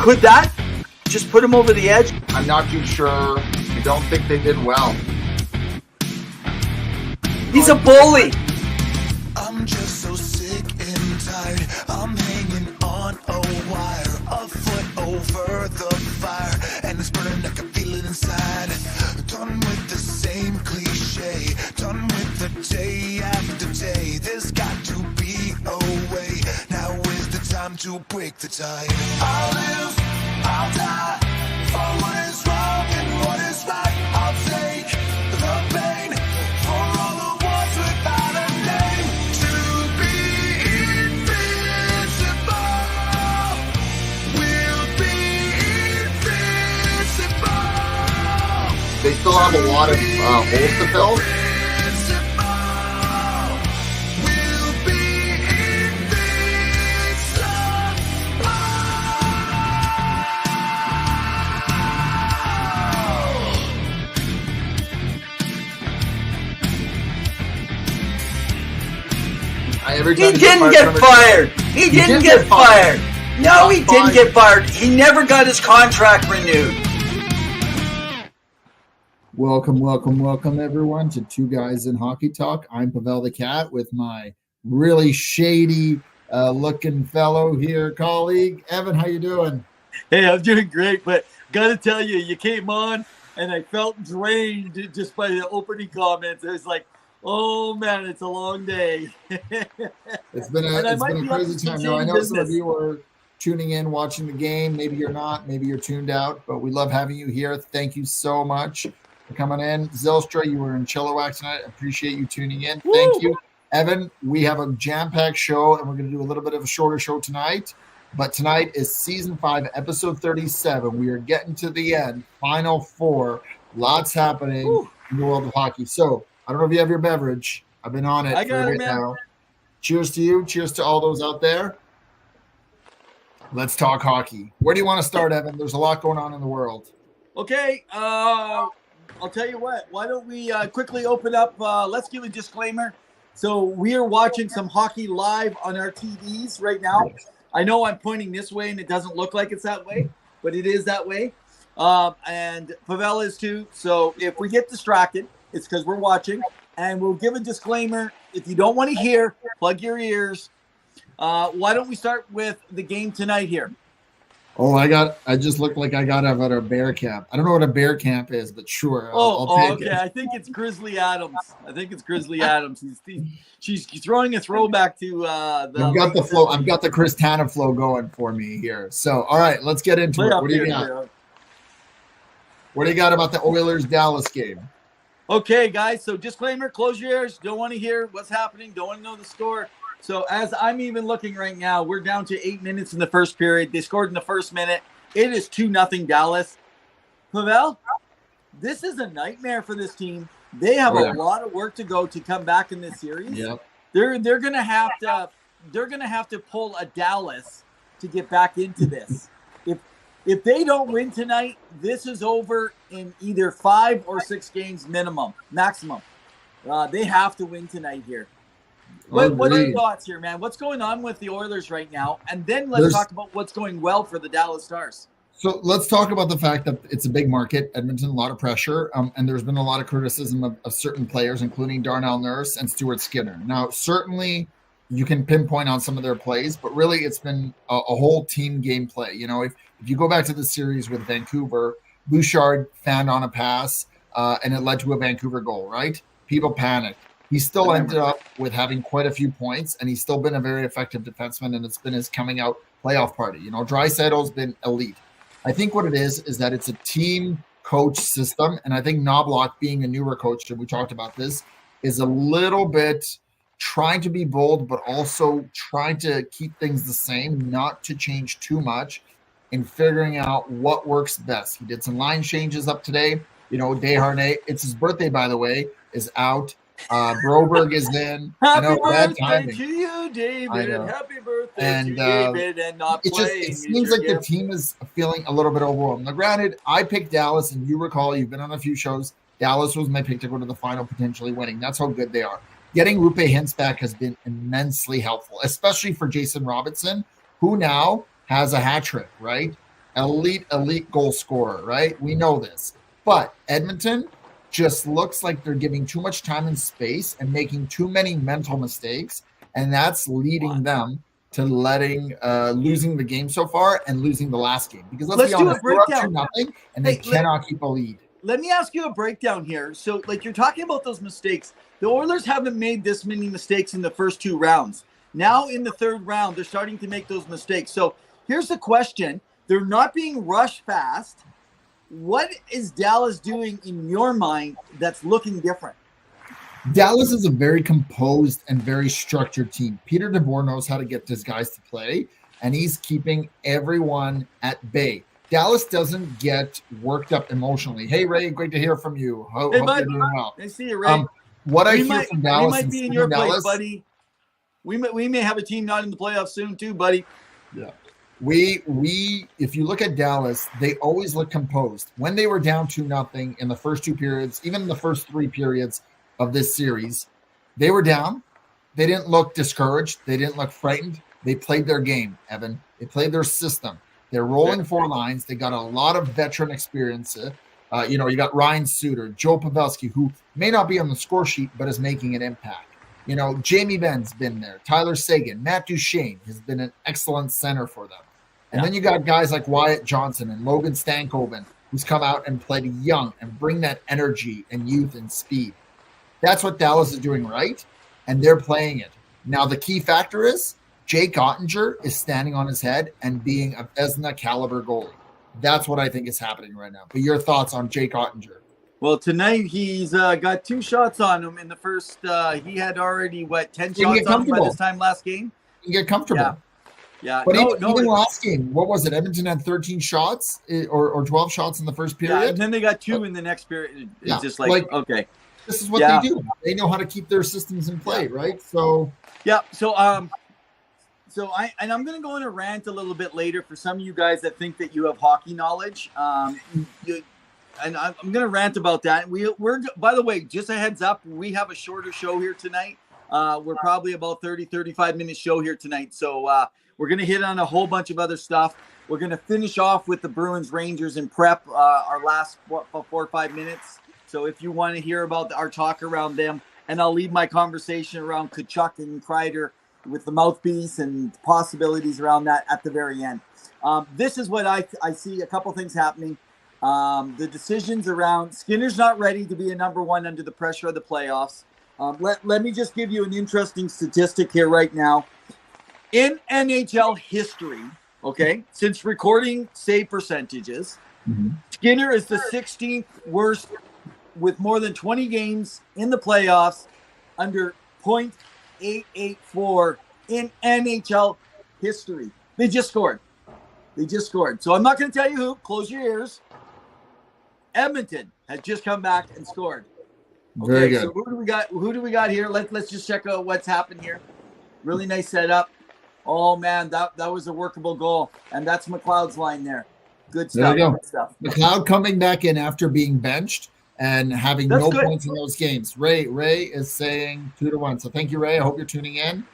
Could that just put him over the edge? I'm not too sure. I don't think they did well. He's a bully. I'm just so sick and tired. I'm hanging on a wire, a foot over the fire, and it's burning. I can feel it inside. Done with the same cliche. Done with the day after day. There's got to be a way. Now is the time to break the tie. I'll live, I'll die for what is wrong and what is right. I'll take the pain for all the ones without a name. To be invincible, we'll be invincible. They still have a lot of holes to fill. He didn't get fired. He didn't get fired. No, he didn't get fired. He never got his contract renewed. Welcome, everyone, to Two Guys in Hockey Talk. I'm Pawel the Cat with my really shady looking fellow here, colleague. Evan, how you doing? Hey, I'm doing great, but got to tell you, you came on and I felt drained just by the opening comments. It was like, oh man, it's a long day. It's been a crazy time. Now, I know some of you are tuning in, watching the game. Maybe you're not. Maybe you're tuned out. But we love having you here. Thank you so much for coming in. Zylstra, you were in Chilliwack tonight. Appreciate you tuning in. Woo! Thank you. Evan, we have a jam-packed show, and we're going to do a little bit of a shorter show tonight. But tonight is Season 5, Episode 37. We are getting to the end. Final 4. Lots happening in the world of hockey. So, I don't know if you have your beverage. I've been on it for a bit now. Cheers to you. Cheers to all those out there. Let's talk hockey. Where do you want to start, Evan? There's a lot going on in the world. Okay, I'll tell you what. Why don't we quickly open up? Let's give a disclaimer. So we are watching some hockey live on our TVs right now. I know I'm pointing this way and it doesn't look like it's that way, but it is that way. And Pawel is too. So if we get distracted, it's because we're watching, and we'll give a disclaimer. If you don't want to hear, plug your ears. Why don't we start with the game tonight here? Oh, I just looked like I got out of a bear camp. I don't know what a bear camp is, but sure. I'll take okay. it. I think it's Grizzly Adams. She's throwing a throwback to the. I've got the flow. I've got the Chris Tanev flow going for me here. So, all right, let's get into it. What do you got? What do you got about the Oilers-Dallas game? Okay, guys, so disclaimer, close your ears. Don't want to hear what's happening. Don't want to know the score. So as I'm even looking right now, we're down to 8 minutes in the first period. They scored in the first minute. It is 2-0 Dallas. Pawel, this is a nightmare for this team. They have a lot of work to go to come back in this series. Yep. They're gonna have to pull a Dallas to get back into this. If they don't win tonight, this is over in either 5 or 6 games maximum. They have to win tonight here. What are your thoughts here, man? What's going on with the Oilers right now? And then let's talk about what's going well for the Dallas Stars. So let's talk about the fact that it's a big market. Edmonton, a lot of pressure. And there's been a lot of criticism of certain players, including Darnell Nurse and Stuart Skinner. Now, certainly you can pinpoint on some of their plays, but really it's been a whole team game play. You know, if you go back to the series with Vancouver, Bouchard found on a pass and it led to a Vancouver goal, right? People panicked. He still ended up with having quite a few points, and he's still been a very effective defenseman, and it's been his coming out playoff party. You know, Draisaitl's been elite. I think what it is that it's a team coach system, and I think Knobloch, being a newer coach, and we talked about this, is a little bit trying to be bold, but also trying to keep things the same, not to change too much, and figuring out what works best. He did some line changes up today. You know, Desharnais, it's his birthday, by the way, is out. Broberg is in. Happy I know, bad birthday timing. to you, David. I know. Happy birthday And, to David, and not playing. It seems like the team is feeling a little bit overwhelmed. Now, granted, I picked Dallas, and you recall, you've been on a few shows. Dallas was my pick to go to the final, potentially winning. That's how good they are. Getting Rupe Hintz back has been immensely helpful, especially for Jason Robinson, who now has a hat trick, right? Elite goal scorer, right? We know this. But Edmonton just looks like they're giving too much time and space and making too many mental mistakes, and that's leading them to losing the game so far and losing the last game. Because let's be honest, they're up to nothing, and they cannot keep a lead. Let me ask you a breakdown here. So, like, you're talking about those mistakes. The Oilers haven't made this many mistakes in the first 2 rounds. Now, in the 3rd round, they're starting to make those mistakes. So, here's the question. They're not being rushed fast. What is Dallas doing in your mind that's looking different? Dallas is a very composed and very structured team. Peter DeBoer knows how to get his guys to play, and he's keeping everyone at bay. Dallas doesn't get worked up emotionally. Hey, Ray, great to hear from you. Hope you're doing well. I see you, Ray. What I hear from Dallas, we might be in your place, buddy. We may have a team not in the playoffs soon, too, buddy. Yeah. If you look at Dallas, they always look composed. When they were down 2-0 in the first 2 periods, even in the first 3 periods of this series, they were down. They didn't look discouraged. They didn't look frightened. They played their game, Evan. They played their system. They're rolling 4 lines. They got a lot of veteran experience. You got Ryan Suter, Joe Pavelski, who may not be on the score sheet, but is making an impact. Jamie Benn's been there. Tyler Seguin, Matt Duchene has been an excellent center for them. And then you got guys like Wyatt Johnson and Logan Stankoven, who's come out and played young and bring that energy and youth and speed. That's what Dallas is doing right, and they're playing it. Now, the key factor is Jake Ottinger is standing on his head and being a Vezina caliber goalie. That's what I think is happening right now. But your thoughts on Jake Ottinger? Well, tonight he's got 2 shots on him in the first. He had already, 10 shots on him by this time last game? You get comfortable. Yeah. But even last game, what was it? Edmonton had 13 shots or 12 shots in the first period. Yeah, and then they got 2 in the next period. It's just okay. This is what they do. They know how to keep their systems in play, right? So I'm going to go in a rant a little bit later for some of you guys that think that you have hockey knowledge. And I'm going to rant about that. We're by the way, just a heads up, we have a shorter show here tonight. We're probably about 35 minute show here tonight. So we're going to hit on a whole bunch of other stuff. We're going to finish off with the Bruins Rangers in prep our last 4 or 5 minutes. So if you want to hear about our talk around them, and I'll leave my conversation around Tkachuk and Kreider with the mouthpiece and possibilities around that at the very end. This is what I see a couple things happening. The decisions around Skinner's not ready to be a number 1 under the pressure of the playoffs. Let me just give you an interesting statistic here right now. In NHL history, since recording save percentages, Skinner is the 16th worst with more than 20 games in the playoffs under .884 in NHL history. They just scored. So I'm not going to tell you who. Close your ears. Edmonton has just come back and scored. Very good. So who do we got here? Let's just check out what's happened here. Really nice setup. Oh man, that was a workable goal, and that's McLeod's line there. Good stuff. There you go. Good stuff. McLeod coming back in after being benched and having no points in those games. Ray is saying 2-1. So thank you, Ray. I hope you're tuning in.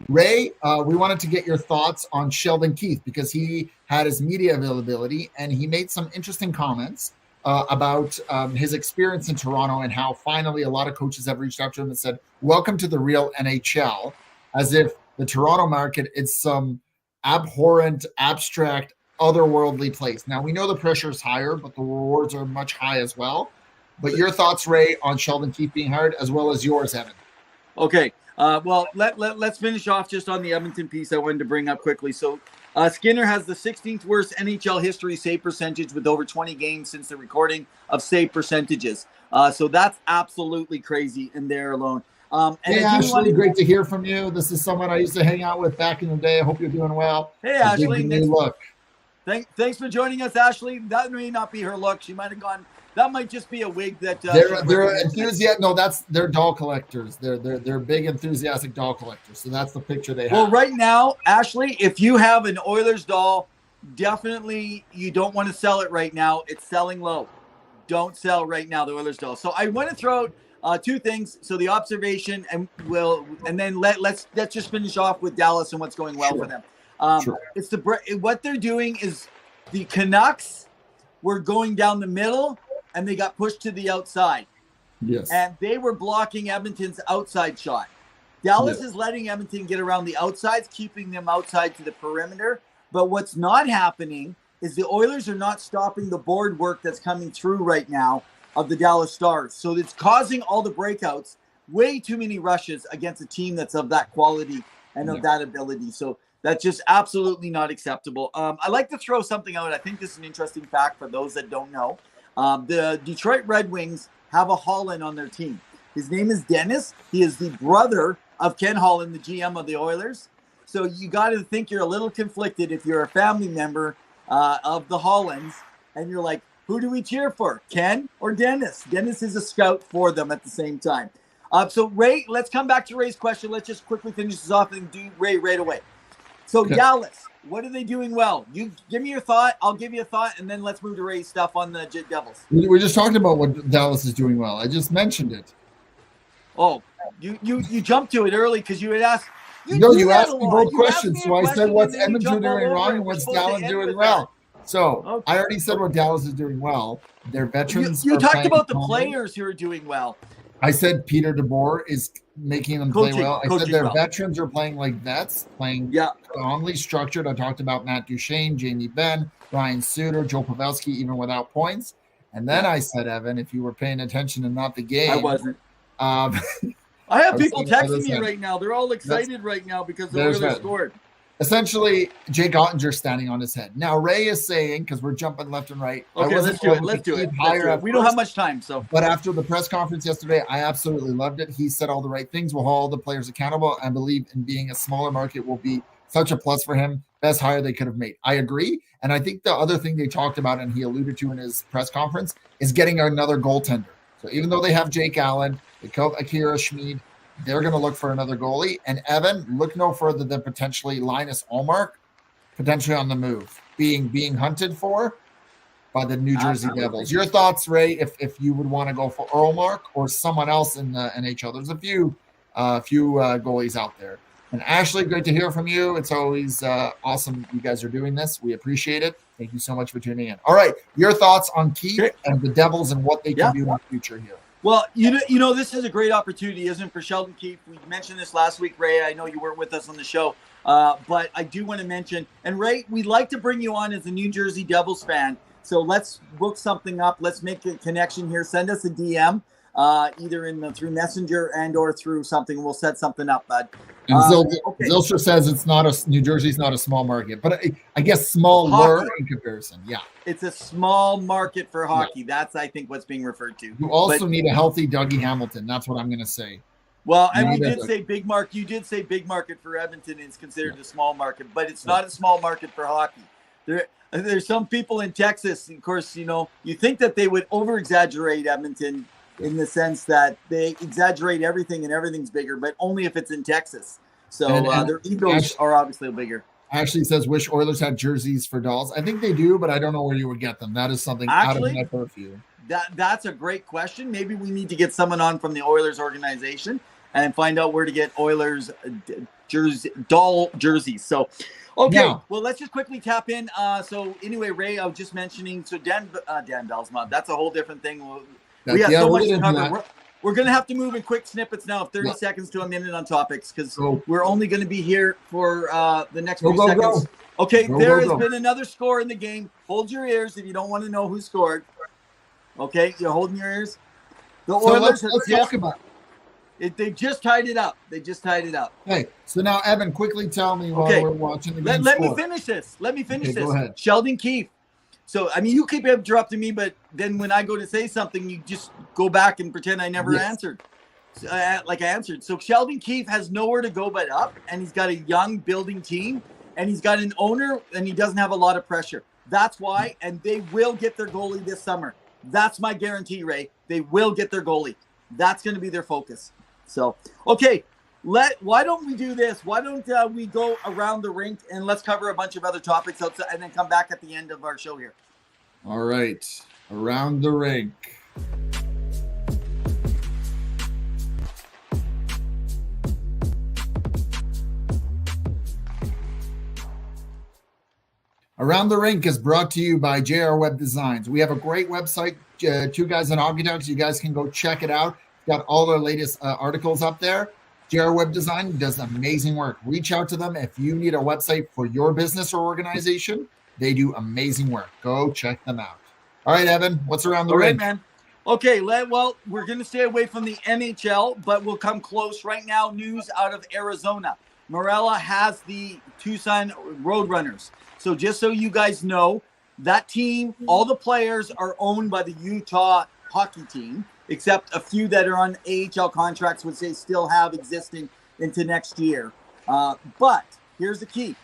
Ray, we wanted to get your thoughts on Sheldon Keefe because he had his media availability and he made some interesting comments about his experience in Toronto and how finally a lot of coaches have reached out to him and said, welcome to the real NHL, as if the Toronto market is some abhorrent, abstract, otherworldly place. Now, we know the pressure is higher, but the rewards are much high as well. But your thoughts, Ray, on Sheldon Keefe being hired, as well as yours, Evan. Okay. Well, let's finish off just on the Edmonton piece I wanted to bring up quickly. So Skinner has the 16th worst NHL history save percentage with over 20 games since the recording of save percentages. So that's absolutely crazy in there alone. Hey, Ashley, great to hear from you. This is someone I used to hang out with back in the day. I hope you're doing well. Hey, Ashley. Look. Thanks for joining us, Ashley. That may not be her look. She might have gone. That might just be a wig that they're enthusiastic. No, they're doll collectors. They're big enthusiastic doll collectors. So that's the picture they have. Well, right now, Ashley, if you have an Oilers doll, definitely you don't want to sell it right now. It's selling low. don't sell right now. The Oilers don't. So I want to throw out two things. So the observation, and then let's just finish off with Dallas and what's going well for them. It's what they're doing is the Canucks were going down the middle and they got pushed to the outside. Yes. And they were blocking Edmonton's outside shot. Dallas is letting Edmonton get around the outsides, keeping them outside to the perimeter. But what's not happening is the Oilers are not stopping the board work that's coming through right now of the Dallas Stars. So it's causing all the breakouts, way too many rushes against a team that's of that quality and of that ability. So that's just absolutely not acceptable. I like to throw something out. I think this is an interesting fact for those that don't know. The Detroit Red Wings have a Holland on their team. His name is Dennis. He is the brother of Ken Holland, the GM of the Oilers. So you got to think you're a little conflicted if you're a family member of the Hollands and you're like, who do we cheer for, Ken or Dennis? Dennis is a scout for them at the same time. So Ray, let's come back to Ray's question. Let's just quickly finish this off and do Ray right away. So Dallas, what are they doing well? You give me your thought. I'll give you a thought, and then let's move to Ray's stuff on the Devils. We're just talking about what Dallas is doing well. I just mentioned it. Oh, you jumped to it early because you had asked. You asked me both questions. So I said what's Edmonton doing wrong and what's Dallas doing well. So I already said what Dallas is doing well. Their veterans. You talked about the players who are doing well. I said Peter DeBoer is making them play well. I said their veterans are playing like vets, playing strongly structured. I talked about Matt Duchene, Jamie Benn, Ryan Suter, Joe Pavelski, even without points. And then I said, Evan, if you were paying attention and not the game. I wasn't. I have people texting me right now. They're all excited right now because the Oilers scored. Essentially, Jake Ottinger standing on his head. Now, Ray is saying, because we're jumping left and right. Okay, let's do it. We don't have much time. But after the press conference yesterday, I absolutely loved it. He said all the right things. We'll hold all the players accountable. I believe in being a smaller market will be such a plus for him. Best hire they could have made. I agree. And I think the other thing they talked about, and he alluded to in his press conference, is getting another goaltender. So even though they have Jake Allen, they killed Akira Schmid, they're going to look for another goalie. And Evan, look no further than potentially Linus Ullmark, potentially on the move, being hunted for by the New Jersey Devils. Your thoughts, Ray, if you would want to go for Ullmark or someone else in the NHL? There's a few goalies out there. And Ashley, great to hear from you. It's always awesome you guys are doing this. We appreciate it. Thank you so much for tuning in. All right, your thoughts on Keith and the Devils and what they can do in the future here. Well, you know, this is a great opportunity, isn't it, for Sheldon Keefe? We mentioned this last week, Ray. I know you weren't with us on the show, but I do want to mention, and Ray, we'd like to bring you on as a New Jersey Devils fan. So let's book something up. Let's make a connection here. Send us a DM, either through Messenger and or through something. We'll set something up, bud. And Zilcher says it's not New Jersey's not a small market, but I guess smaller in comparison. Yeah, it's a small market for hockey. Yeah. That's I think what's being referred to. You also need a healthy Dougie Hamilton. That's what I'm going to say. Well, and we did say big market. You did say big market for Edmonton is considered a small market, but it's not a small market for hockey. There's some people in Texas, of course, you know, you think that they would over exaggerate Edmonton in the sense that they exaggerate everything and everything's bigger, but only if it's in Texas. So their egos are obviously bigger. Ashley says, wish Oilers had jerseys for dolls. I think they do, but I don't know where you would get them. That is something out of my purview. That's a great question. Maybe we need to get someone on from the Oilers organization and find out where to get Oilers doll jerseys. So, okay, well, let's just quickly tap in. So anyway, Ray, I was just mentioning, so Dan Belsma, that's a whole different thing. We have so much to cover. We're going to have to move in quick snippets now of 30 seconds to a minute on topics because we're only going to be here for the next few seconds. Okay, there has been another score in the game. Hold your ears if you don't want to know who scored. Okay, you're holding your ears. The Oilers let's talk about it. They just tied it up. Hey, so now, Evan, quickly tell me while we're watching the game. Let me finish this. Go ahead. Sheldon Keefe. So, I mean, you keep interrupting me, but then when I go to say something, you just go back and pretend I never answered. Like I answered. So, Sheldon Keefe has nowhere to go but up, and he's got a young building team, and he's got an owner, and he doesn't have a lot of pressure. That's why, and they will get their goalie this summer. That's my guarantee, Ray. They will get their goalie. That's going to be their focus. So, okay, why don't we do this? Why don't we go around the rink and let's cover a bunch of other topics outside and then come back at the end of our show here. All right. Around the rink. Around the Rink is brought to you by JR Web Designs. We have a great website, Two Guys in Hockey Talk, so you guys can go check it out. It's got all our latest articles up there. JR Web Design does amazing work. Reach out to them if you need a website for your business or organization. They do amazing work. Go check them out. All right, Evan, what's around the rink? Man. Okay, well, we're going to stay away from the NHL, but we'll come close right now. News out of Arizona. Morella has the Tucson Roadrunners. So just so you guys know, that team, all the players are owned by the Utah hockey team, except a few that are on AHL contracts, which they still have existing into next year. But here's the key.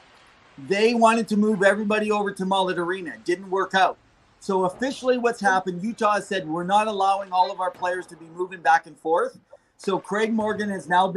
They wanted to move everybody over to Mullet Arena. It didn't work out. So officially what's happened, Utah has said we're not allowing all of our players to be moving back and forth. So Craig Morgan has now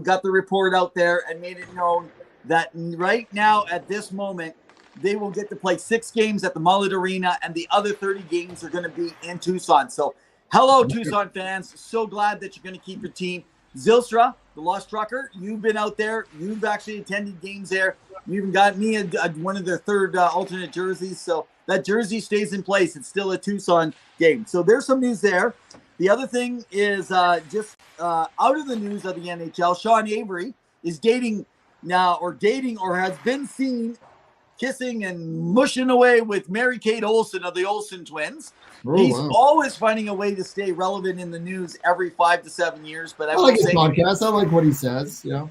got the report out there and made it known that right now at this moment, they will get to play 6 games at the Mullet Arena, and the other 30 games are going to be in Tucson. So, hello, Tucson fans. So glad that you're going to keep your team. Zylstra, the Lost Trucker, you've been out there. You've actually attended games there. You even got me one of their third alternate jerseys. So that jersey stays in place. It's still a Tucson game. So there's some news there. The other thing is just out of the news of the NHL, Sean Avery is dating or has been seen kissing and mushing away with Mary Kate Olsen of the Olsen twins. He's always finding a way to stay relevant in the news every 5 to 7 years. But I like his podcast. I like what he says. Yeah.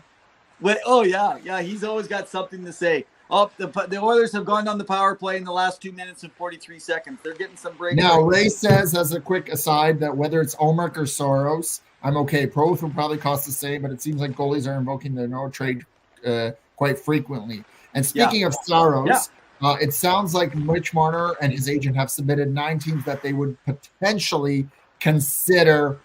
Yeah. He's always got something to say. Oh, the Oilers have gone on the power play in the last 2 minutes and 43 seconds. They're getting some breaks. Now, Ray says, as a quick aside, that whether it's Olmark or Soros, I'm okay. Both will probably cost the same, but it seems like goalies are invoking the no trade quite frequently. And speaking of Soros, it sounds like Mitch Marner and his agent have submitted 9 teams that they would potentially consider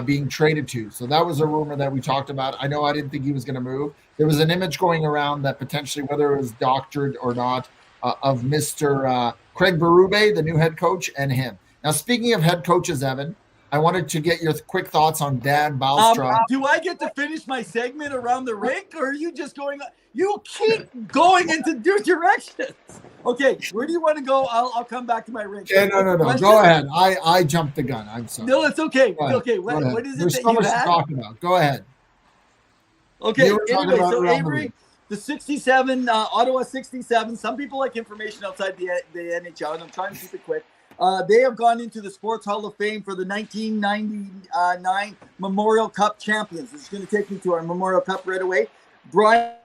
being traded to. So that was a rumor that we talked about. I know I didn't think he was going to move. There was an image going around that potentially, whether it was doctored or not, of Mr. Craig Berube, the new head coach, and him. Now, speaking of head coaches, Evan, I wanted to get your quick thoughts on Dan Balstra. Do I get to finish my segment around the rink, or are you just going? You keep going into new directions. Okay, where do you want to go? I'll come back to my rink. Yeah, no. Go ahead. I jumped the gun. I'm sorry. No, it's okay. Okay, what is it There's that so you much had? to talk about. Go ahead. Okay, anyway, so Avery, the 67, Ottawa 67. Some people like information outside the NHL, and I'm trying to keep it quick. They have gone into the Sports Hall of Fame for the 1999 Memorial Cup champions. This is going to take me to our Memorial Cup right away. Brian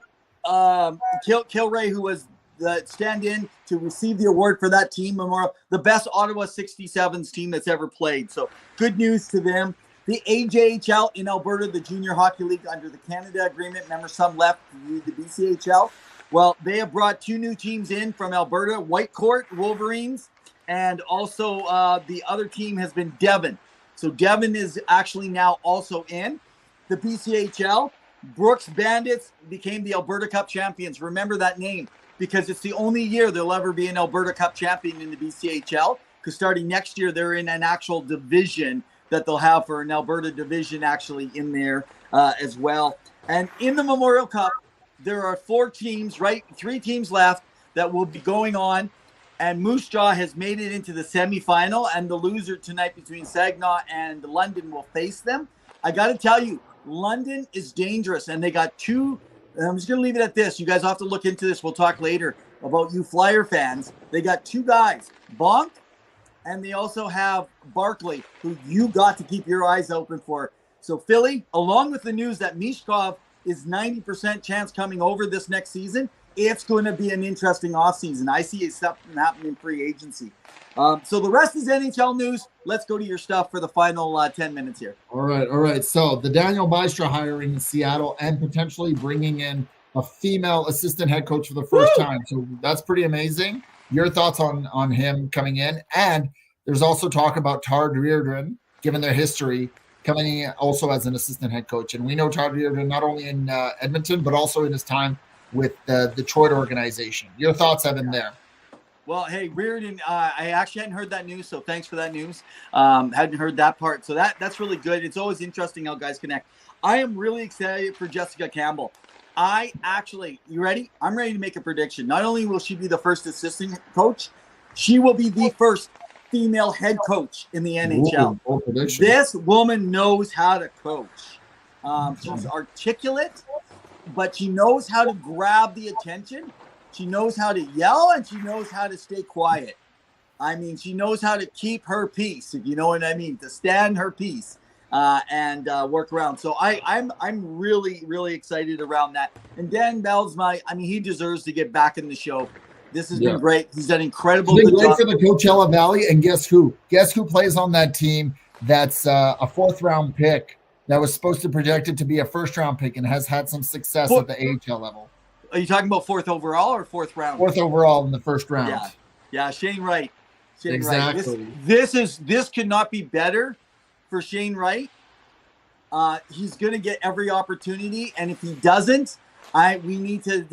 Kilray, who was the stand-in to receive the award for that team, Memorial, the best Ottawa 67s team that's ever played. So good news to them. The AJHL in Alberta, the Junior Hockey League under the Canada Agreement. Remember, some left to the BCHL. Well, they have brought 2 new teams in from Alberta, Whitecourt Wolverines, and also the other team has been Devon. So Devon is actually now also in the BCHL. Brooks Bandits became the Alberta Cup champions. Remember that name because it's the only year they'll ever be an Alberta Cup champion in the BCHL, because starting next year, they're in an actual division that they'll have for an Alberta division actually in there as well. And in the Memorial Cup, there are 4 teams, right? 3 teams left that will be going on. And Moose Jaw has made it into the semifinal, and the loser tonight between Saginaw and London will face them. I got to tell you, London is dangerous, and they got 2. And I'm just going to leave it at this. You guys have to look into this. We'll talk later about you Flyer fans. They got 2 guys, Bonk, and they also have Barkley, who you got to keep your eyes open for. So Philly, along with the news that Mishkov is 90% chance coming over this next season, it's going to be an interesting offseason. I see something happening in free agency. So the rest is NHL news. Let's go to your stuff for the final 10 minutes here. All right. So the Daniel Bystra hiring in Seattle and potentially bringing in a female assistant head coach for the first time. So that's pretty amazing. Your thoughts on him coming in. And there's also talk about Tard Reardon, given their history, coming in also as an assistant head coach. And we know Tard Reardon not only in Edmonton, but also in his time with the Detroit organization. Your thoughts, Evan, there? Well, hey, Reardon, I actually hadn't heard that news, so thanks for that news. Hadn't heard that part, so that's really good. It's always interesting how guys connect. I am really excited for Jessica Campbell. You ready? I'm ready to make a prediction. Not only will she be the first assistant coach, she will be the first female head coach in the NHL. This woman knows how to coach. She's articulate, but she knows how to grab the attention. She knows how to yell, and she knows how to stay quiet. I mean, she knows how to keep her peace, if you know what I mean, to stand her peace and work around. So I'm really, really excited around that. And Dan Belsma, he deserves to get back in the show. This has been great. He's done incredible good job for the Coachella Valley. And guess who? Guess who plays on that team? That's a fourth-round pick that was supposed to projected to be a first-round pick and has had some success at the AHL level. Are you talking about fourth overall or fourth round? Fourth overall in the first round. Yeah, Shane Wright. Exactly. This could not be better for Shane Wright. He's going to get every opportunity, and if he doesn't, we need to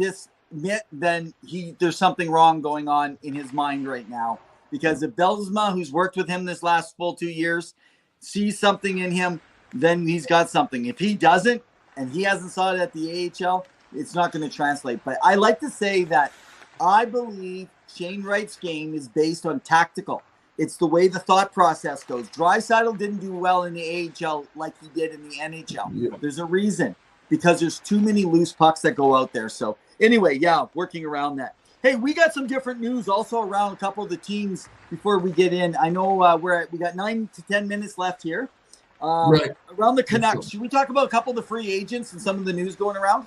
admit then there's something wrong going on in his mind right now. Because if Belsma, who's worked with him this last full 2 years, sees something in him, then he's got something. If he doesn't, and he hasn't saw it at the AHL, it's not going to translate. But I like to say that I believe Shane Wright's game is based on tactical. It's the way the thought process goes. Draisaitl didn't do well in the AHL like he did in the NHL. Yeah. There's a reason, because there's too many loose pucks that go out there. So anyway, working around that. Hey, we got some different news also around a couple of the teams before we get in. I know we got 9 to 10 minutes left here. Around the Canucks. Should we talk about a couple of the free agents and some of the news going around?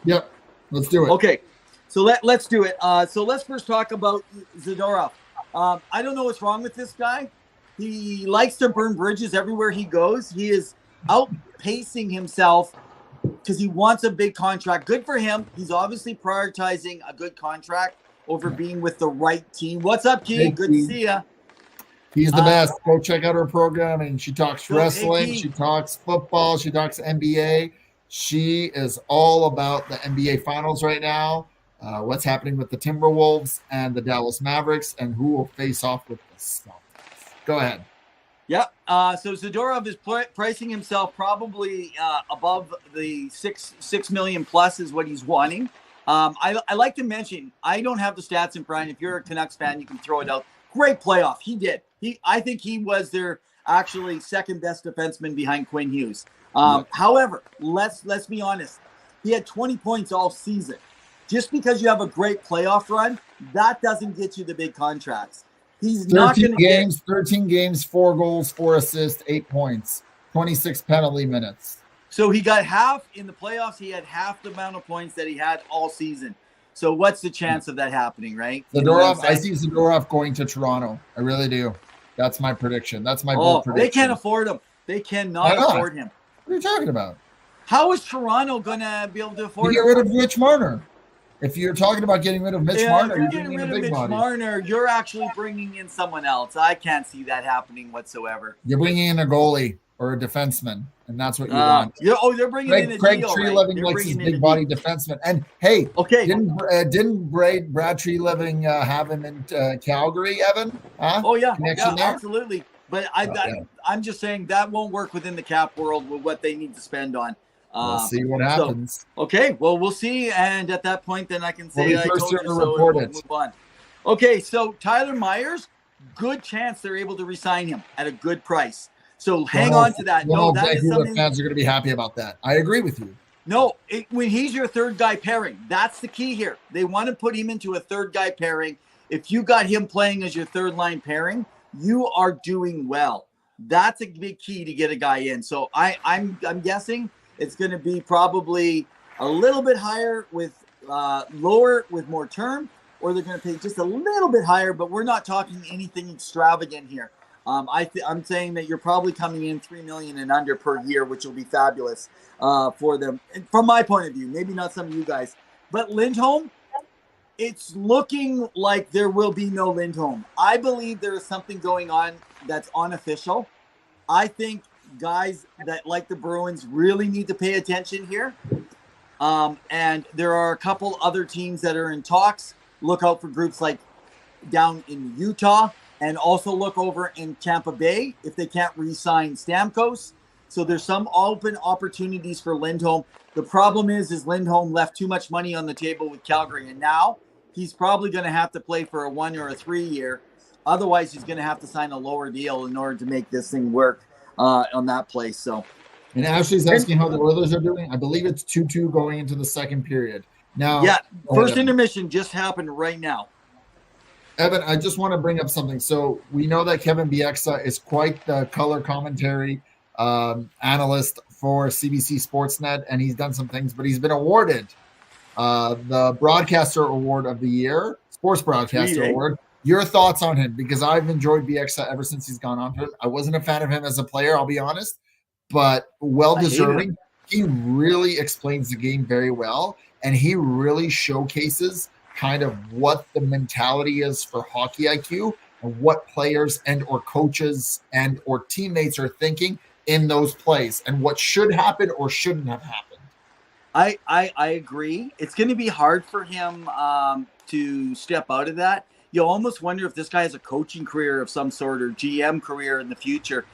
Yep, let's do it. Okay, so let's do it. So let's first talk about Zadorov. I don't know what's wrong with this guy. He likes to burn bridges everywhere he goes. He is outpacing himself because he wants a big contract. Good for him. He's obviously prioritizing a good contract over being with the right team. What's up, Key? Hey, good to see you. He's the best. Go check out her program. And she talks wrestling. She talks football. She talks NBA. She is all about the NBA Finals right now. What's happening with the Timberwolves and the Dallas Mavericks, and who will face off with the Celtics. Go ahead. Yep. So Zadorov is pricing himself probably above the $6 million plus is what he's wanting. I like to mention, I don't have the stats in front. If you're a Canucks fan, you can throw it out. Great playoff. He did. I think he was their actually second best defenseman behind Quinn Hughes. However, let's be honest. He had 20 points all season. Just because you have a great playoff run, that doesn't get you the big contracts. He's not going to get 13 games, 4 goals, 4 assists, 8 points, 26 penalty minutes. So he got half in the playoffs. He had half the amount of points that he had all season. So what's the chance of that happening, right? Zadorov, I see Zadorov going to Toronto. I really do. That's my prediction. That's my bold prediction. They can't afford him. They cannot afford him. What are you talking about? How is Toronto going to be able to afford him? Get rid of Mitch Marner. If you're talking about getting rid of Mitch Marner, you're getting rid of Mitch Marner, you're actually bringing in someone else. I can't see that happening whatsoever. You're bringing in a goalie or a defenseman, and that's what you want. They're bringing in a Craig deal, Treliving likes his big body defenseman. And hey, didn't Brad Treliving have him in Calgary, Evan? Huh? Oh yeah, absolutely. But I'm just saying that won't work within the cap world with what they need to spend on. We'll see what happens. We'll see. And at that point, then I can say I told you so, and we'll move on. Okay, so Tyler Myers, good chance they're able to re-sign him at a good price. So hang on to that. Vancouver fans are going to be happy about that. I agree with you. No, when he's your third guy pairing, that's the key here. They want to put him into a third guy pairing. If you got him playing as your third line pairing, you are doing well. That's a big key to get a guy in. So I'm guessing it's going to be probably a little bit higher with lower with more term, or they're going to pay just a little bit higher, but we're not talking anything extravagant here. I'm saying that you're probably coming in $3 million and under per year, which will be fabulous for them. And from my point of view, maybe not some of you guys, but Lindholm, it's looking like there will be no Lindholm. I believe there is something going on that's unofficial. I think guys that like the Bruins really need to pay attention here. And there are a couple other teams that are in talks. Look out for groups like down in Utah and also look over in Tampa Bay if they can't re-sign Stamkos. So there's some open opportunities for Lindholm. The problem is Lindholm left too much money on the table with Calgary, and now he's probably going to have to play for a 1 or a 3 year. Otherwise, he's going to have to sign a lower deal in order to make this thing work on that place. So, and Ashley's asking how the Oilers are doing. I believe it's 2-2 going into the second period. Now, yeah, first intermission just happened right now. Evan, I just want to bring up something. So we know that Kevin Bieksa is quite the color commentary analyst for CBC Sportsnet, and he's done some things, but he's been awarded the Broadcaster Award of the Year, Sports Broadcaster Award. Your thoughts on him? Because I've enjoyed Bieksa ever since he's gone on to it. I wasn't a fan of him as a player, I'll be honest, but well-deserving. He really explains the game very well, and he really showcases kind of what the mentality is for hockey IQ and what players and or coaches and or teammates are thinking in those plays and what should happen or shouldn't have happened. I agree. It's going to be hard for him to step out of that. You almost wonder if this guy has a coaching career of some sort or GM career in the future.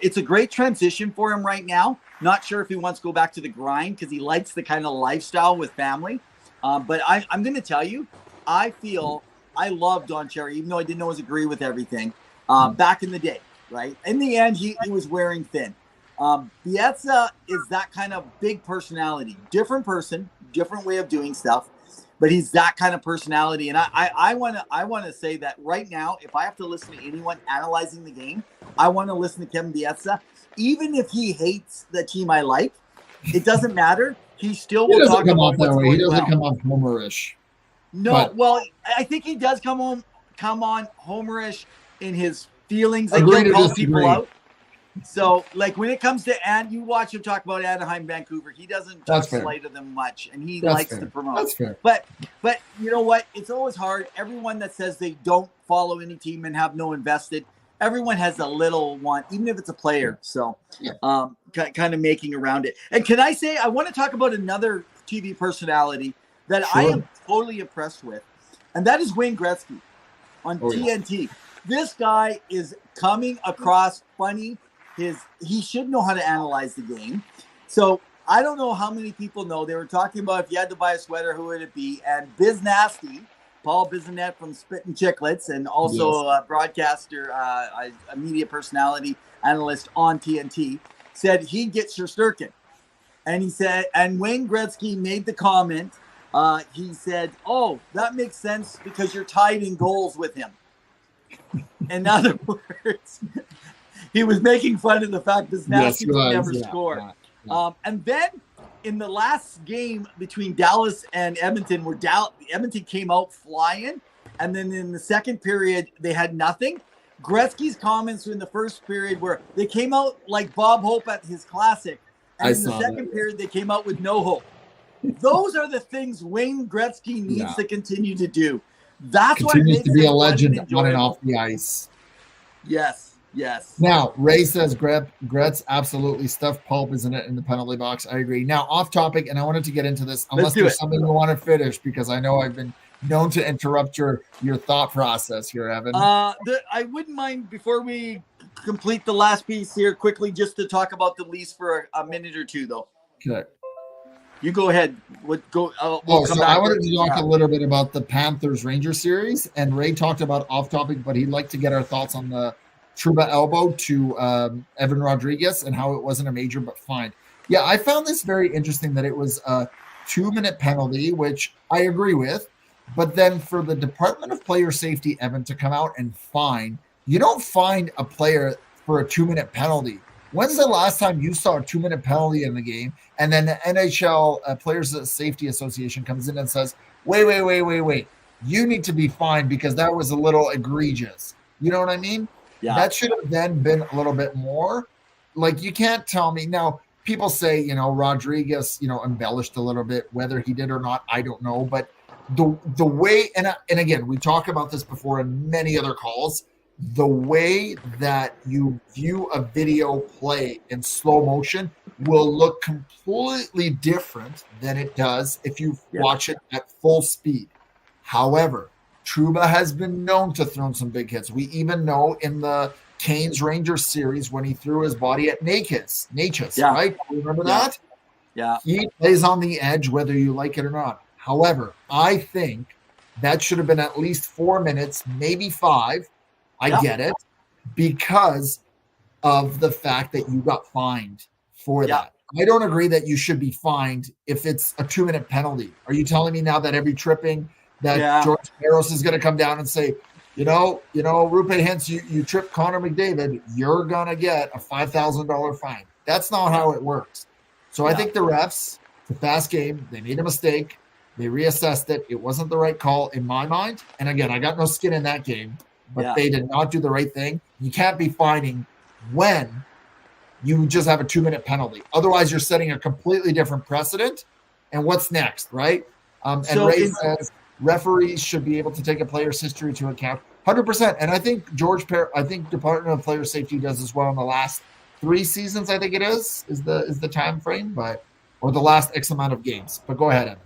It's a great transition for him right now. Not sure if he wants to go back to the grind because he likes the kind of lifestyle with family. But I'm going to tell you, I feel I love Don Cherry, even though I didn't always agree with everything back in the day, right? In the end, he was wearing thin. Bieksa is that kind of big personality, different person, different way of doing stuff, but he's that kind of personality. And I want to say that right now, if I have to listen to anyone analyzing the game, I want to listen to Kevin Bieksa. Even if he hates the team I like, it doesn't matter. He still will talk about what's going on. He doesn't come off homerish. No, well, I think he does come on homerish in his feelings. Like he'll call people out. So, like when it comes to you watch him talk about Anaheim, Vancouver. He doesn't talk slight of them much, and he likes to promote. That's fair. But you know what? It's always hard. Everyone that says they don't follow any team and have no invested, everyone has a little one, even if it's a player. So, kind of making around it. And can I say I want to talk about another TV personality that I am totally impressed with, and that is Wayne Gretzky on TNT. Yeah. This guy is coming across funny. He should know how to analyze the game. So I don't know how many people know. They were talking about if you had to buy a sweater, who would it be? And Biz Nasty, Paul Bissonnette from Spittin' Chicklets, and also a broadcaster, a media personality analyst on TNT, said he'd get Shesterkin. And he said, and Wayne Gretzky made the comment. He said, "Oh, that makes sense because you're tied in goals with him." In other words, he was making fun of the fact that Nasty would never score. And then in the last game between Dallas and Edmonton, where Edmonton came out flying, and then in the second period, they had nothing. Gretzky's comments in the first period were they came out like Bob Hope at his classic. And in the second period, they came out with no hope. Those are the things Wayne Gretzky needs to continue to do. That's what continues to be a legend on and off the ice. Yes. Now, Ray says Gretz absolutely stuffed Paul Bissonnette in the penalty box. I agree. Now, off topic, and I wanted to get into this, unless there's something you want to finish, because I know I've been known to interrupt your thought process here, Evan. I wouldn't mind, before we complete the last piece here, quickly just to talk about the Leafs for a minute or two, though. Okay. You go ahead. We'll I wanted to talk a little bit about the Panthers-Rangers series, and Ray talked about off-topic, but he'd like to get our thoughts on the Trouba elbow to Evan Rodriguez and how it wasn't a major, but fine. Yeah, I found this very interesting that it was a 2-minute penalty, which I agree with, but then for the Department of Player Safety, Evan, to come out and fine, you don't fine a player for a 2-minute penalty. When's the last time you saw a 2-minute penalty in the game? And then the NHL Players Safety Association comes in and says, wait. You need to be fined because that was a little egregious. You know what I mean? Yeah. That should have then been a little bit more. Like, you can't tell me. Now, people say, Rodriguez, embellished a little bit. Whether he did or not, I don't know. But the way, and again, we talk about this before in many other calls, the way that you view a video play in slow motion will look completely different than it does if you watch it at full speed. However, Trouba has been known to throw some big hits. We even know in the Canes Rangers series when he threw his body at Natchez, right? Remember that? Yeah. He plays on the edge whether you like it or not. However, I think that should have been at least 4 minutes, maybe 5. I get it, because of the fact that you got fined for that. I don't agree that you should be fined if it's a 2-minute penalty. Are you telling me now that every tripping that George Barros is going to come down and say, Rupe Hintz, you tripped Connor McDavid, you're going to get a $5,000 fine. That's not how it works. So I think the refs, it's a fast game. They made a mistake. They reassessed it. It wasn't the right call in my mind. And again, I got no skin in that game, but they did not do the right thing. You can't be fining when you just have a 2-minute penalty. Otherwise, you're setting a completely different precedent. And what's next, right? And Ray says referees should be able to take a player's history to account. 100%. And I think Department of Player Safety does as well in the last 3 seasons, I think it is the time frame, or the last X amount of games. But go ahead, Evan.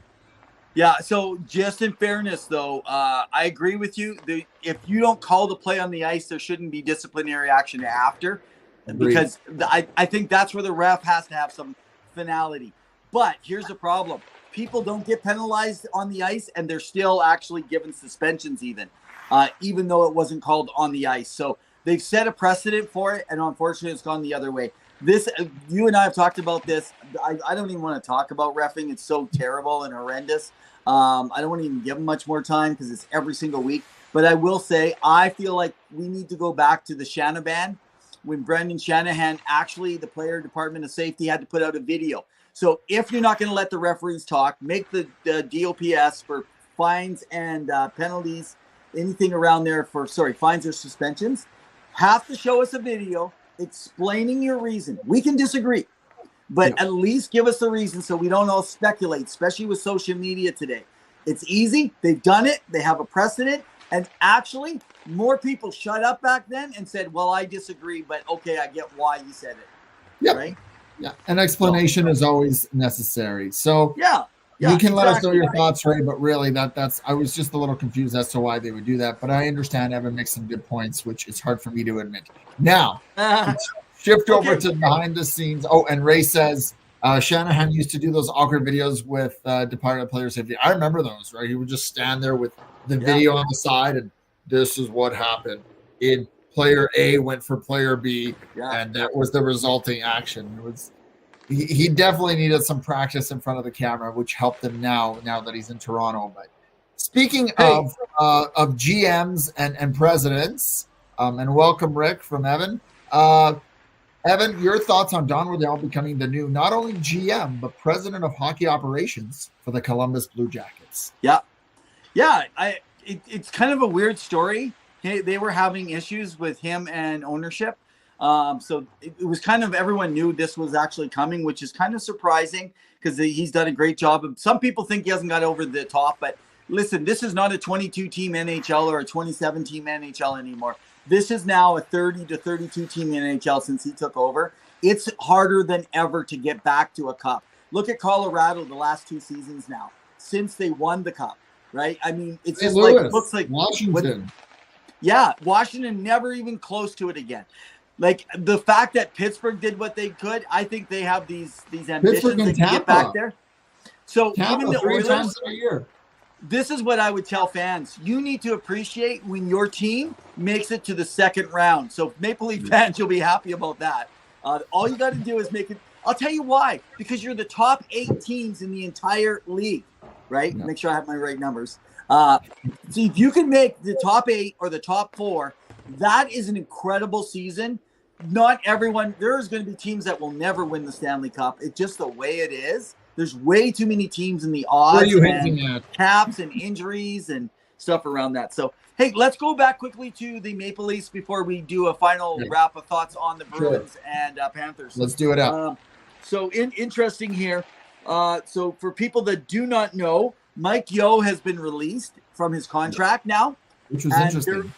Yeah, so just in fairness, though, I agree with you. If you don't call the play on the ice, there shouldn't be disciplinary action after. Agreed. Because I think that's where the ref has to have some finality. But here's the problem. People don't get penalized on the ice, and they're still actually given suspensions even though it wasn't called on the ice. So they've set a precedent for it, and unfortunately it's gone the other way. You and I have talked about this. I don't even want to talk about reffing. It's so terrible and horrendous. I don't want to even give them much more time because it's every single week. But I will say, I feel like we need to go back to the Shanahan, when Brendan Shanahan, actually the player Department of Safety, had to put out a video. So if you're not going to let the referees talk, make the DOPS for fines and penalties, anything around there for, fines or suspensions, have to show us a video explaining your reason. We can disagree, but at least give us the reason so we don't all speculate, especially with social media today. It's easy. They've done it. They have a precedent. And actually, more people shut up back then and said, well, I disagree, but okay, I get why you said it. Yeah. Right? Yeah. An explanation is always necessary. So you can let us know your thoughts, Ray, but really I was just a little confused as to why they would do that. But I understand Evan makes some good points, which is hard for me to admit. Now, shift over to behind the scenes. Oh, and Ray says Shanahan used to do those awkward videos with Department of Player Safety. I remember those, right? He would just stand there with the video on the side, and this is what happened. Player A went for player B, and that was the resulting action. It was he definitely needed some practice in front of the camera, which helped him now that he's in Toronto. But speaking of GMs and presidents, and welcome Rick from Evan. Evan, your thoughts on Don Waddell becoming the new not only GM but president of hockey operations for the Columbus Blue Jackets? It's kind of a weird story. They were having issues with him and ownership. So it was kind of, everyone knew this was actually coming, which is kind of surprising because he's done a great job. Some people think he hasn't got over the top, but listen, this is not a 22-team NHL or a 27-team NHL anymore. This is now a 30 to 32-team NHL since he took over. It's harder than ever to get back to a cup. Look at Colorado the last 2 seasons now, since they won the cup, right? I mean, it's just like, it looks like Washington. Washington never even close to it again. Like the fact that Pittsburgh did what they could, I think they have these ambitions to get back there. So Tampa, even the 3 Oilers, times in a year. This is what I would tell fans. You need to appreciate when your team makes it to the second round. So Maple Leaf fans, you'll be happy about that. All you got to do is make it. I'll tell you why. Because you're the top 8 teams in the entire league, right? Yeah. Make sure I have my right numbers. So if you can make the top 8 or the top 4, that is an incredible season. Not everyone. There's going to be teams that will never win the Stanley Cup. It's just the way it is. There's way too many teams in the odds and caps and injuries and stuff around that. So, hey, let's go back quickly to the Maple Leafs before we do a final wrap of thoughts on the Bruins and Panthers. Let's do it up. Interesting here. So for people that do not know, Mike Yeo has been released from his contract now. Which was interesting.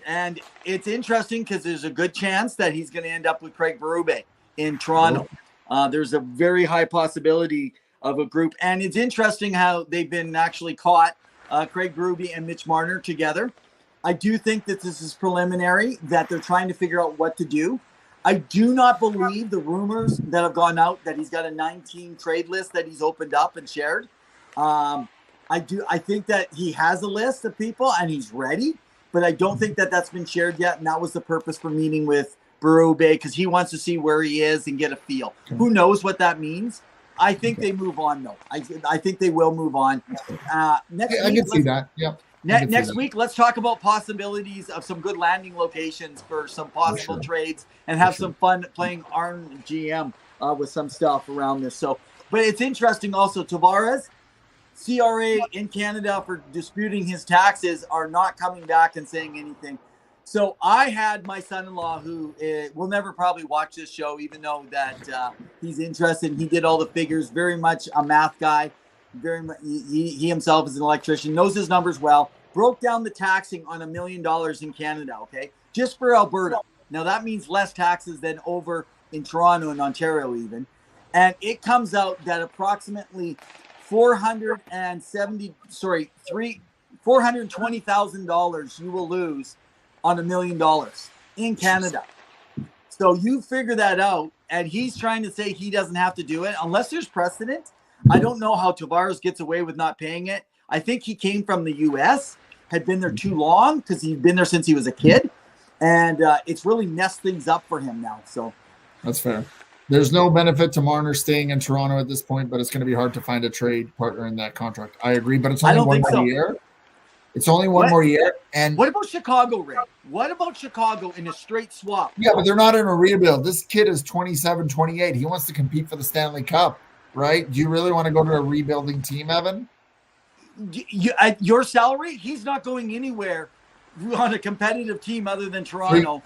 And it's interesting because there's a good chance that he's going to end up with Craig Berube in Toronto. There's a very high possibility of a group. And it's interesting how they've been actually caught Craig Berube and Mitch Marner together. I do think that this is preliminary, that they're trying to figure out what to do. I do not believe the rumors that have gone out that he's got a 19 trade list that he's opened up and shared. I think that he has a list of people and he's ready, but I don't think that that's been shared yet. And that was the purpose for meeting with Berube, because he wants to see where he is and get a feel. Okay. Who knows what that means? I think they move on, though. I think they will move on. Next week, I can see that. Yep. Next week, let's talk about possibilities of some good landing locations for some possible trades and have some fun playing RGM with some stuff around this. So, but it's interesting also, Tavares, CRA in Canada for disputing his taxes are not coming back and saying anything. So I had my son-in-law, who will never probably watch this show, even though that he's interested. He did all the figures, very much a math guy. Very much, he himself is an electrician, knows his numbers well. Broke down the taxing on $1 million in Canada, okay, just for Alberta. Now that means less taxes than over in Toronto and Ontario even, and it comes out that approximately $420,000 you will lose on $1 million in Canada. So you figure that out, and he's trying to say he doesn't have to do it unless there's precedent. I don't know how Tavares gets away with not paying it. I think he came from the U.S., had been there too long because he'd been there since he was a kid, and it's really messed things up for him now. So that's fair. There's no benefit to Marner staying in Toronto at this point, but it's going to be hard to find a trade partner in that contract. I agree, but it's only one more year. It's only one more year. And what about Chicago, Ray? What about Chicago in a straight swap? Yeah, but they're not in a rebuild. This kid is 27, 28. He wants to compete for the Stanley Cup, right? Do you really want to go to a rebuilding team, Evan? At your salary, he's not going anywhere on a competitive team other than Toronto.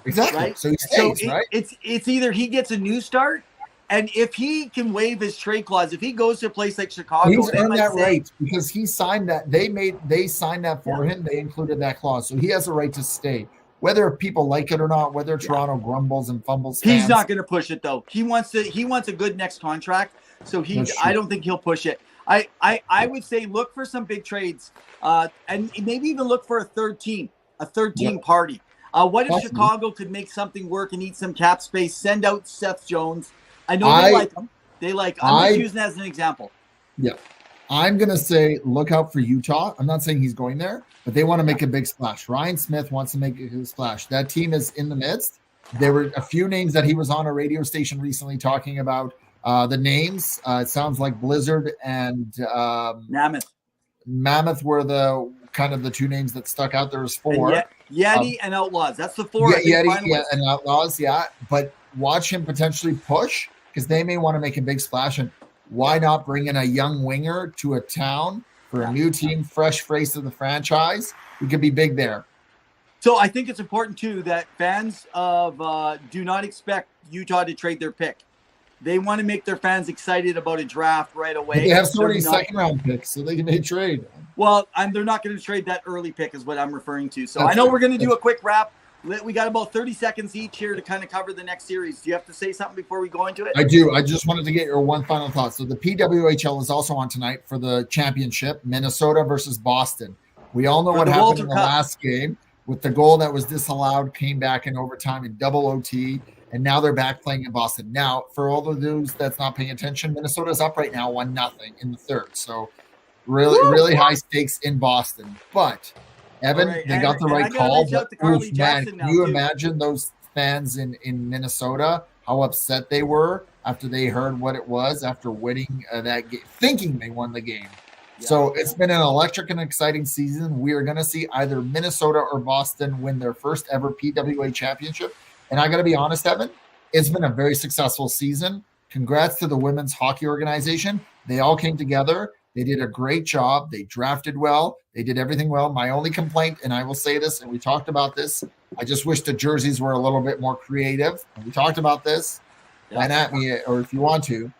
Exactly. Right? So he stays, right? It's either he gets a new start, and if he can waive his trade clause, if he goes to a place like Chicago, he's earned that right because he signed that. They signed that for him. They included that clause, so he has a right to stay. Whether people like it or not, whether Toronto grumbles and fumbles, he's not going to push it though. He wants a good next contract, so I don't think he'll push it. I would say look for some big trades, and maybe even look for a third team party. What if Chicago could make something work and eat some cap space? Send out Seth Jones. I know they like him. I'm just using that as an example. Yeah. I'm going to say look out for Utah. I'm not saying he's going there, but they want to make a big splash. Ryan Smith wants to make a splash. That team is in the midst. There were a few names that he was on a radio station recently talking about. The names, it sounds like Blizzard and Mammoth were the kind of the two names that stuck out. There was four. And Yeti and Outlaws. That's the four. Yeti and Outlaws, yeah. But watch him potentially push because they may want to make a big splash. And why not bring in a young winger to a town for a new team, fresh face of the franchise? We could be big there. So I think it's important, too, that fans of do not expect Utah to trade their pick. They want to make their fans excited about a draft right away. They have so many second-round picks, so they can trade. Well, they're not going to trade that early pick is what I'm referring to. So I know we're going to do a quick wrap. We got about 30 seconds each here to kind of cover the next series. Do you have to say something before we go into it? I do. I just wanted to get your one final thought. So the PWHL is also on tonight for the championship, Minnesota versus Boston. We all know what happened in the last game with the goal that was disallowed, came back in overtime in double OT, and now they're back playing in Boston. Now, for all of those that's not paying attention, Minnesota's up right now 1-0 in the third. So really high stakes in Boston. But Evan, they got the right call. Man, can you imagine those fans in Minnesota, how upset they were after they heard what it was after winning that game, thinking they won the game. So it's been an electric and exciting season. We are going to see either Minnesota or Boston win their first ever PWA championship. And I got to be honest, Evan, it's been a very successful season. Congrats to the women's hockey organization. They all came together. They did a great job. They drafted well. They did everything well. My only complaint, and I will say this, and we talked about this, I just wish the jerseys were a little bit more creative. And we talked about this. Line at me, or if you want to.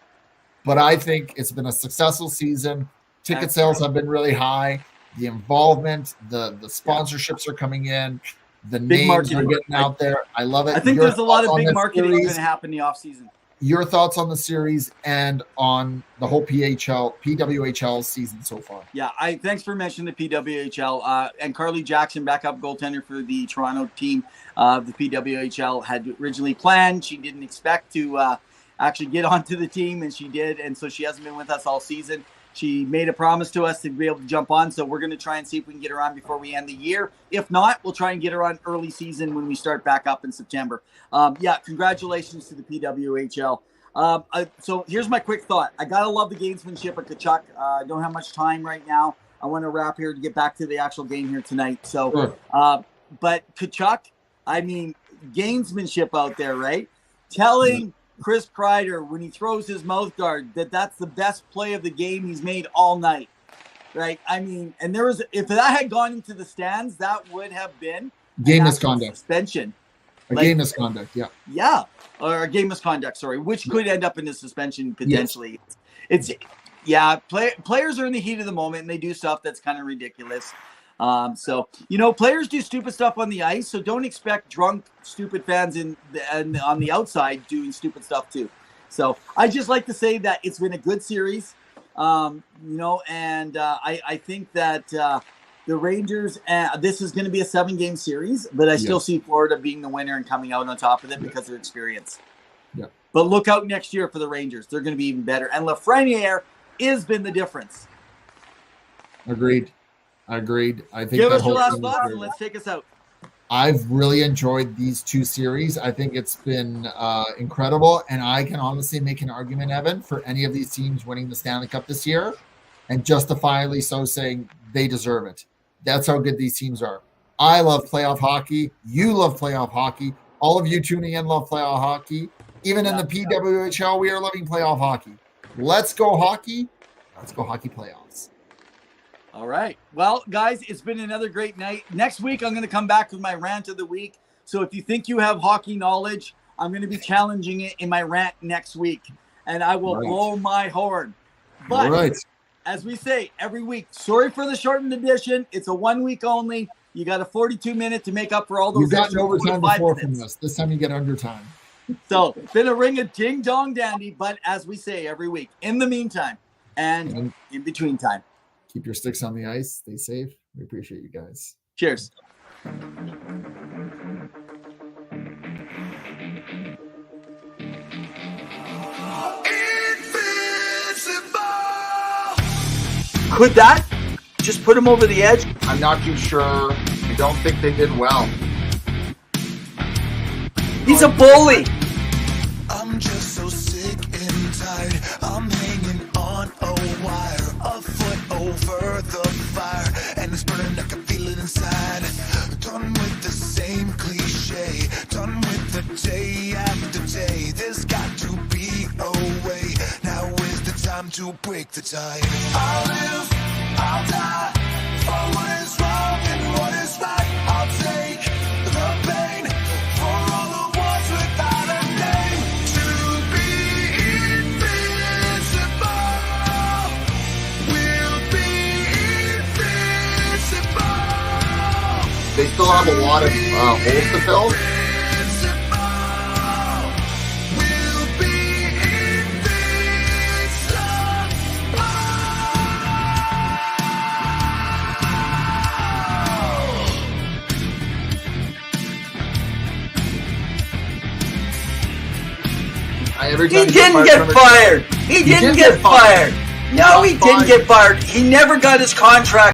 But I think it's been a successful season. Ticket sales have been really high. The involvement, the sponsorships are coming in. The names are getting out there. I love it. I think there's a lot of big marketing going to happen in the offseason. your thoughts on the series and on the whole PWHL season so far. Yeah, thanks for mentioning the PWHL. And Carly Jackson, backup goaltender for the Toronto team of the PWHL, had originally planned. She didn't expect to actually get onto the team, and she did. And so she hasn't been with us all season. She made a promise to us to be able to jump on, so we're going to try and see if we can get her on before we end the year. If not, we'll try and get her on early season when we start back up in September. Congratulations to the PWHL. So here's my quick thought. I got to love the gamesmanship of Tkachuk. I don't have much time right now. I want to wrap here to get back to the actual game here tonight. So, Sure. But Tkachuk, I mean, gamesmanship out there, right? Telling Chris Kreider when he throws his mouth guard that's the best play of the game he's made all night, right? I mean, and if that had gone into the stands, that would have been Game misconduct. Suspension. Game misconduct, yeah. Yeah, or a game misconduct, sorry, which could end up in a suspension potentially. Yes. Players are in the heat of the moment and they do stuff that's kind of ridiculous. Players do stupid stuff on the ice, so don't expect drunk, stupid fans and on the outside doing stupid stuff too. So I just like to say that it's been a good series, I think that the Rangers, this is going to be a 7-game series, but I still see Florida being the winner and coming out on top of it because of their experience. Yeah. But look out next year for the Rangers. They're going to be even better. And Lafreniere has been the difference. Agreed. I think Give us your last thoughts and let's take us out. I've really enjoyed these two series. I think it's been incredible, and I can honestly make an argument, Evan, for any of these teams winning the Stanley Cup this year, and justifiably so, saying they deserve it. That's how good these teams are. I love playoff hockey. You love playoff hockey. All of you tuning in love playoff hockey. Even in the PWHL, we are loving playoff hockey. Let's go hockey. Let's go hockey playoffs. All right. Well, guys, it's been another great night. Next week, I'm going to come back with my rant of the week. So if you think you have hockey knowledge, I'm going to be challenging it in my rant next week. And I will blow my horn. But as we say every week, sorry for the shortened edition. It's a 1 week only. You got a 42-minute to make up for all those. You've gotten overtime before minutes. from this. This time you get undertime. So been a ring of ding dong dandy. But as we say every week, in the meantime and in between time, keep your sticks on the ice. Stay safe. We appreciate you guys. Cheers. Could that just put him over the edge? I'm not too sure. I don't think they did well. He's a bully. I'm just so sick and tired. I'm hanging on a wire, a foot over the fire, and it's burning. I can feel it inside. Done with the same cliche, done with the day after day. There's got to be a way. Now is the time to break the tie. I'll live, I'll die for what is wrong and what is right. I'll take the pain for all the ones without a name. To be invincible, we'll be invincible. They still have a lot of holes to fill. He didn't get fired. He didn't get fired. No, he didn't get fired. He never got his contract.